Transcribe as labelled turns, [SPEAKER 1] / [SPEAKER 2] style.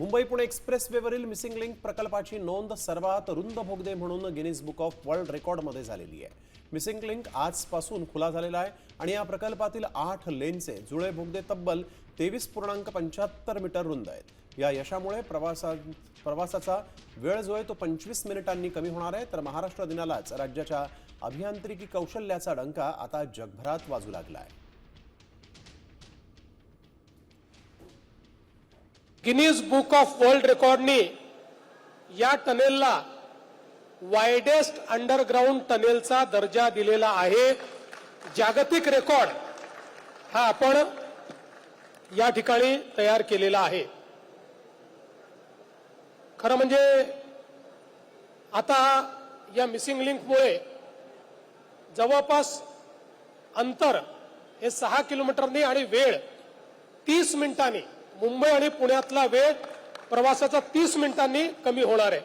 [SPEAKER 1] Mumbai Pune एक्सप्रेसवेवरील missing link प्रकल्पाची नोंद सर्वात रुंद बोगदे म्हणून गिनीज बुक ऑफ वर्ल्ड रेकॉर्डमध्ये झालेली आहे। मिसिंग लिंक आजपासून खुला झालेला आहे आणि या प्रकल्पातील 8 लेनचे जुळे बोगदे तब्बल 23.75 मीटर रुंद आहेत। या यशामुळे प्रवासाचा वेळ जो आहे तो 25 मिनिटांनी कमी होणार आहे। तर महाराष्ट्र दिनालाच राज्याच्या अभियांत्रिकी कौशल्याचा डंका आता जगभरात वाजू लागला आहे।
[SPEAKER 2] गिनीज बुक ऑफ वर्ल्ड रेकॉर्डनी या टनेलला वाइडेस्ट अंडरग्राउंड टनेलचा दर्जा दिलेला आहे। जागतिक रेकॉर्ड हा आपण या ठिकाणी तयार केलेला आहे। खरं म्हणजे आता या मिसिंग लिंकमुळे जवळपास अंतर हे 6 किलोमीटरनी आणि वेळ 30 मिनिटांनी, मुंबई आणि पुण्यातला वेळ प्रवासाचा 30 मिनिटांनी कमी होणार आहे।